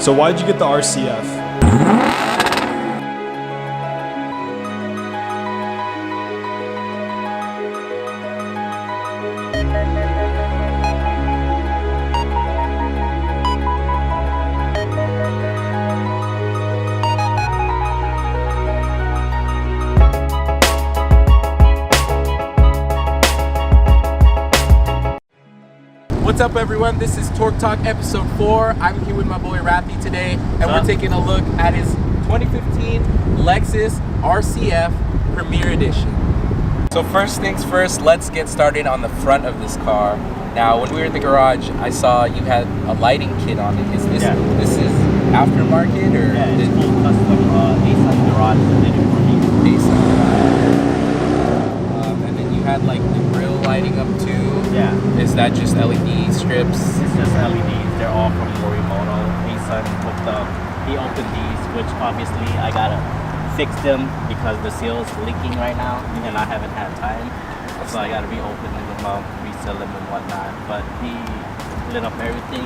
So why'd you get the RCF? What's up, everyone? This is Torque Talk episode 4. I'm here with my boy Rafi today, and we're taking a look at his 2015 Lexus RCF Premier Edition. So first things first, let's get started on the front of this car. Now, when we were in the garage, I saw you had a lighting kit on it. Is this this is aftermarket or? Yeah, it's full custom A-Sun garage that they do for me. A-Sun. And then you had like the grill lighting up too. Yeah. Is that just LED strips? It's just LEDs. They're all from Morimoto. A-Sun hooked up. He opened these, which obviously I gotta fix them because the seal's leaking right now, and I haven't had time. So I gotta be opening them up, resell them and whatnot. But he lit up everything.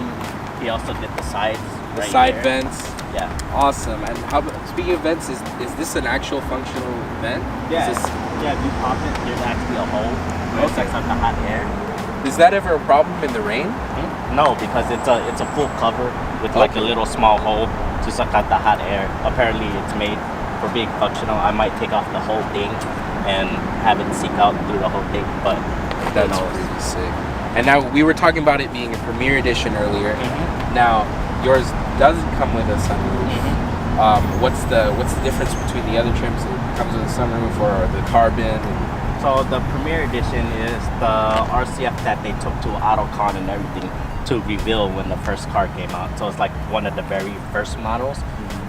He also did the sides. The right side here. vents. Yeah. Awesome. And how about, speaking of vents, is this an actual functional vent? Yeah. Is this, Yeah. If you pop it, there's actually a hole. It sucks out the hot air. is that ever a problem in the rain? No, because it's a full cover with like a little small hole to suck out the hot air. Apparently, it's made for being functional. I might take off the whole thing and have it seek out through the whole thing, but That's really sick. And now we were talking about it being a Premier Edition earlier. Now yours doesn't come with a sunroof. What's the difference between the other trims? It comes with a sunroof or the carbon? So the Premier Edition is the RCF that they took to AutoCon and everything to reveal when the first car came out. So it's like one of the very first models,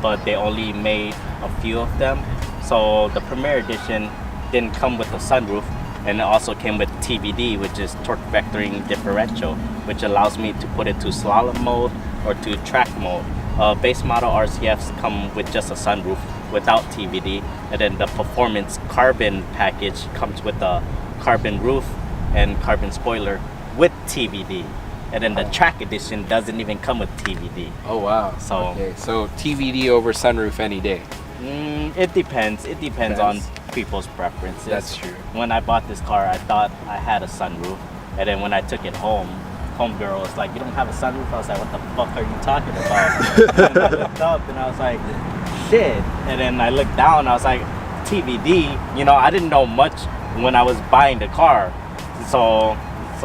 but they only made a few of them. So the Premier Edition didn't come with a sunroof, and it also came with TVD, which is torque vectoring differential, which allows me to put it to slalom mode or to track mode. Base model RCFs come with just a sunroof without TVD, and then the performance carbon package comes with a carbon roof and carbon spoiler with TVD, and then the track edition doesn't even come with TVD. Oh wow. So So TVD over sunroof any day. it depends. It depends on people's preferences. That's true. When I bought this car, I thought I had a sunroof, and then when I took it home, homegirl was like, "You don't have a sunroof?" I was like, "What the fuck are you talking about?" And I looked up and I was like, "Shit!" And then I looked down. I was like, "TVD." You know, I didn't know much when I was buying the car, so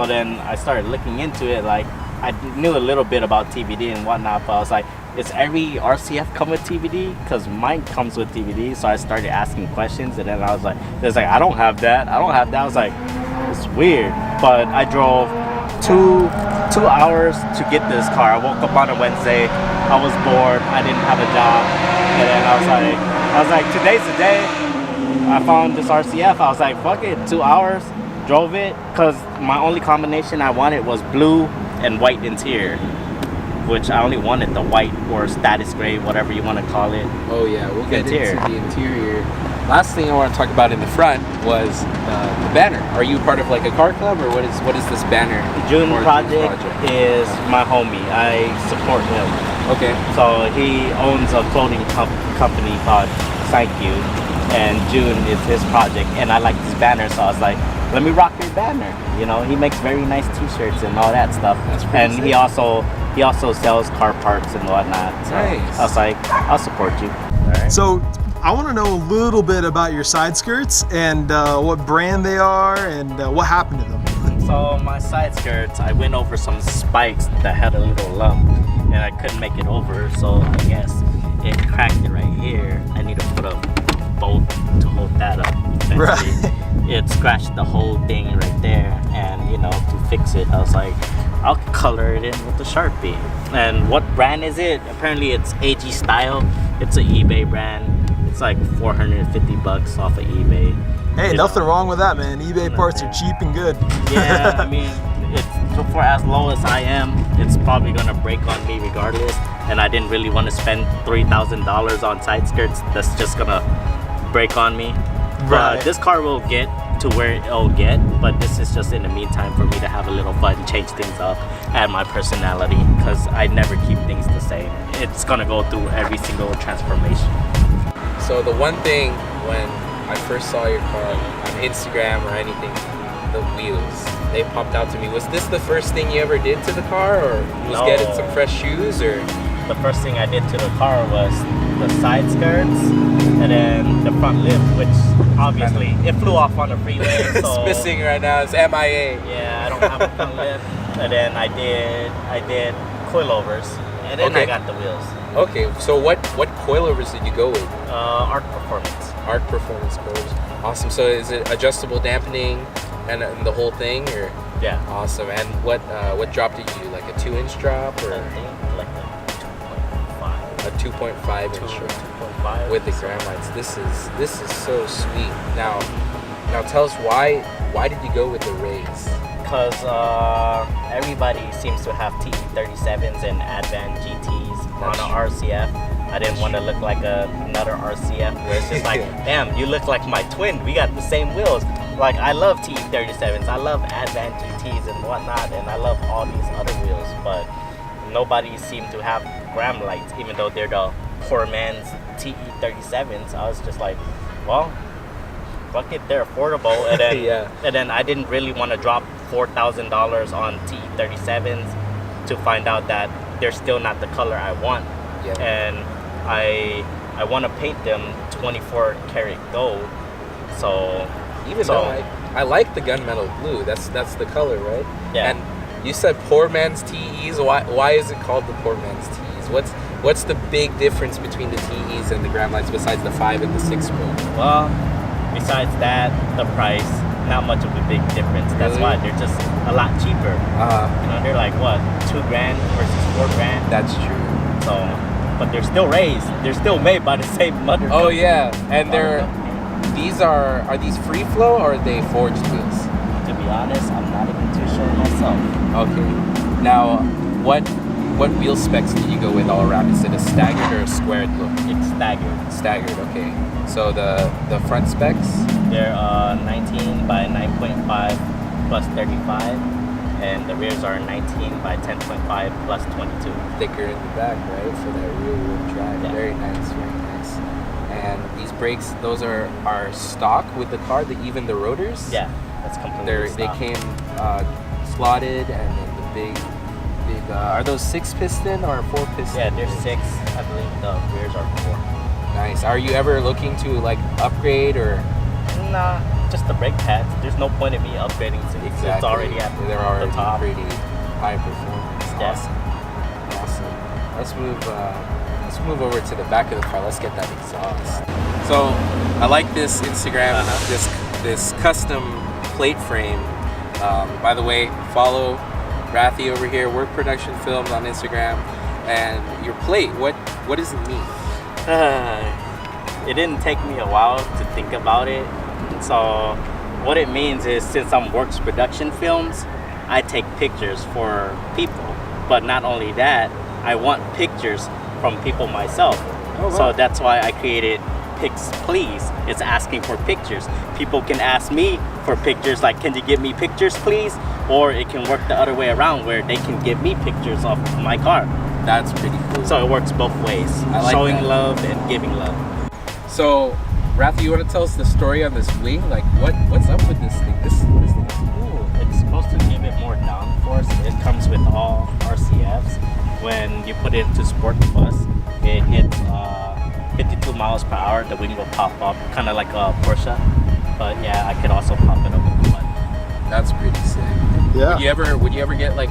then I started looking into it. Like, I knew a little bit about TVD and whatnot, but I was like, "Is every RCF come with TVD?" Because mine comes with TVD. So I started asking questions, and then I was like, "There's like, I don't have that. I don't have that." I was like, "It's weird." But I drove two hours to get this car. I woke up on a Wednesday. I was bored. I didn't have a job, and then I was like, today's the day. I found this RCF. I was like, fuck it. 2 hours, drove it, because my only combination I wanted was blue and white interior, which I only wanted the white or status gray, whatever you want to call it. Oh yeah, we'll get Interior. into the interior. Last thing I want to talk about in the front was the banner. Are you part of like a car club, or what is this banner? June or Project is my homie. I support him. Okay. So he owns a clothing company called Thank You, and June is his project, and I like this banner, so I was like, let me rock your banner. You know, he makes very nice t-shirts and all that stuff. That's pretty and sick. he also sells car parts and whatnot. So Nice. I was like, I'll support you. All right. So I want to know a little bit about your side skirts and what brand they are and what happened to them. So my side skirts, I went over some spikes that had a little lump, and I couldn't make it over, so I guess it cracked it right here. I need to put a bolt to hold that up. Eventually. It scratched the whole thing right there, and you know, to fix it, I was like, I'll color it in with the Sharpie. And what brand is it? Apparently it's AG Style. It's an eBay brand. It's like $450 off of eBay. Hey, You nothing know. wrong with that, man. eBay parts are cheap and good. Yeah, I mean, it's for as low as I am, it's probably gonna break on me regardless. And I didn't really want to spend $3,000 on side skirts. That's just gonna break on me. Right. This car will get to where it'll get, but this is just in the meantime for me to have a little fun, change things up, add my personality, because I never keep things the say it's gonna go through every single transformation. So the one thing when I first saw your car on Instagram or anything, the wheels, they popped out to me. Was this the first thing you ever did to the car, or was No. getting some fresh shoes, or? The first thing I did to the car was the side skirts and then the front lip, which obviously it flew off on the freeway. It's So missing right now. It's MIA. yeah, I don't have a front lip. And then I did coilovers, and then Okay. I got the wheels. Okay, so what coilovers did you go with? Art Performance. Arc Performance coilovers. Awesome. So is it adjustable dampening and the whole thing, or? Yeah. Awesome. And what drop did you do? Like a 2-inch drop, I or think like a 2.5. a 2.5 inch drop? 2.5 With the gram lights. This is so sweet. Now tell us why did you go with the rays? Because everybody seems to have TE37s and Advan GTs on an RCF. I didn't want to look like another RCF where it's just like, damn, you look like my twin. We got the same wheels. Like, I love TE37s, I love Advan GTs and whatnot, and I love all these other wheels, but nobody seemed to have gram lights, even though they're the poor man's TE37s. I was just like, well, fuck it, they're affordable. And then, Yeah. and then I didn't really want to drop $4,000 on TE37s to find out that they're still not the color I want. Yeah. And I want to paint them 24 karat gold. So Even though I like the gunmetal blue, that's the color, right? Yeah. And you said poor man's TEs. Why is it called the poor man's TEs? What's the big difference between the TEs and the gram lights besides the 5 and the 6 mil? well, besides that, the price, not much of a big difference. That's Really? why they're just a lot cheaper. You know, they're like what, $2,000 versus $4,000. That's true. So, but they're still raised. They're still made by the same mother. Oh yeah, and these are these free flow or are they forged wheels? To be honest, I'm not even too sure myself. Okay. Now, what wheel specs did you go with all around? Is it a staggered or a squared look? It's staggered. Staggered. Okay. So the front specs. They're 19 by 9.5 plus 35, and the rears are 19 by 10.5 plus 22. Thicker in the back, right, for that rear wheel drive. Yeah. Very nice, very nice. And these brakes, those are stock with the car. Even the rotors. Yeah, that's completely They stock. came slotted, and then the big. Are those 6-piston or 4-piston? Yeah, they're 6. I believe the rears are 4. Nice. Are you ever looking to like upgrade or? Nah, just the brake pads. There's no point in me upgrading since it's already at They're already the top. pretty high performance. Yeah. Awesome. Let's move over to the back of the car. Let's get that exhaust. So I like this Instagram, this custom plate frame. By the way, follow Rathy over here. Work Production Films on Instagram. And your plate, what does it mean? It didn't take me a while to think about it. So what it means is, since I'm Works Production Films, I take pictures for people. But not only that, I want pictures from people myself. Oh, wow. So that's why I created Pics Please. It's asking for pictures. People can ask me for pictures, like, can you give me pictures please? Or it can work the other way around, where they can give me pictures of my car. That's pretty cool. So it works both ways. I like Showing that. love and giving love. So, Rathy, you want to tell us the story on this wing? Like, what's up with this thing? This thing is cool. It's supposed to give it more downforce. It comes with all RCFs. When you put it into Sport Plus, it hits 52 miles per hour. The wing will pop up, kind of like a Porsche. But yeah, I could also pop it up with the button. That's pretty sick. Yeah. Would you ever get like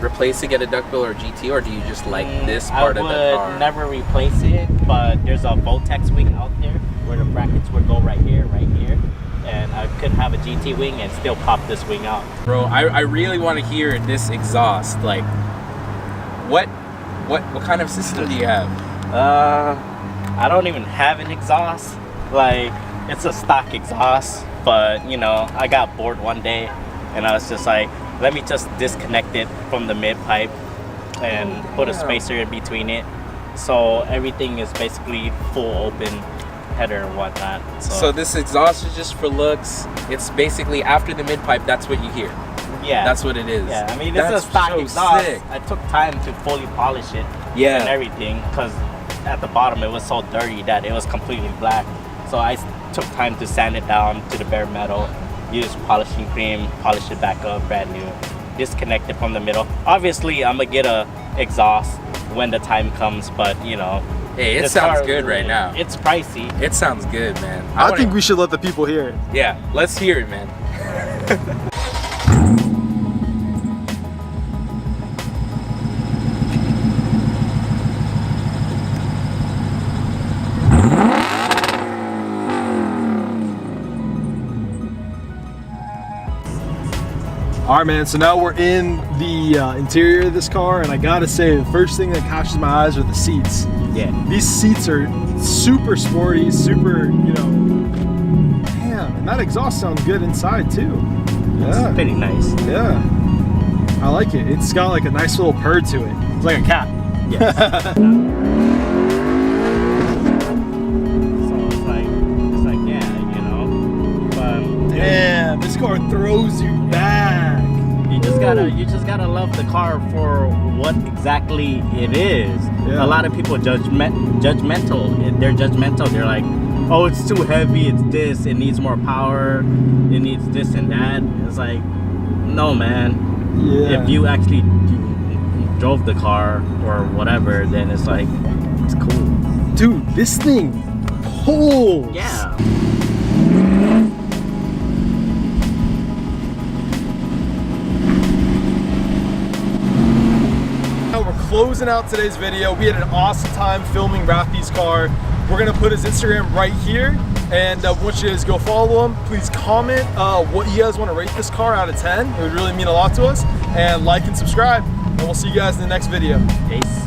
replace to get a duckbill or GT, or do you just like this part of the I car? would never replace it, but there's a Voltex wing out there where the brackets would go right here, and I could have a GT wing and still pop this wing out. Bro, I really want to hear this exhaust. Like, what kind of system do you have? I don't even have an exhaust. Like, it's a stock exhaust, but you know, I got bored one day and I was just like, let me just disconnect it from the mid pipe and put a spacer in between it. So everything is basically full open header and whatnot. So this exhaust is just for looks. It's basically after the mid pipe, that's what you hear. yeah, That's what it is. yeah. I mean, it's That's a stock so exhaust. sick. I took time to fully polish it Yeah. and everything, because at the bottom it was so dirty that it was completely black. So I took time to sand it down to the bare metal, use polishing cream, polish it back up brand new, disconnect it from the middle. Obviously I'm gonna get a exhaust when the time comes, but you know, Hey, it this sounds car, good right now. It's pricey. It sounds good, man. I think we should let the people hear it. Yeah, let's hear it, man. All right, man, so now we're in the interior of this car, and I gotta say, the first thing that catches my eyes are the seats. Yeah. These seats are super sporty, super, you know, damn, and that exhaust sounds good inside too. It's Yeah, pretty nice. yeah. I like it. It's got like a nice little purr to it. It's like a cat. Yes. So it's like, yeah, you know. But Damn, this car throws you back. you just gotta love the car for what exactly it is. Yeah. A lot of people judgmental. They're judgmental. They're like, oh, it's too heavy. It's this. It needs more power. It needs this and that. It's like, no, man. Yeah. If you actually drove the car or whatever, then it's like, it's cool. Dude, this thing pulls. Yeah. We're closing out today's video. We had an awesome time filming Rafi's car. We're gonna put his Instagram right here, and I want you guys to go follow him. Please comment what you guys want to rate this car out of 10. It would really mean a lot to us. And like and subscribe, and we'll see you guys in the next video. Peace.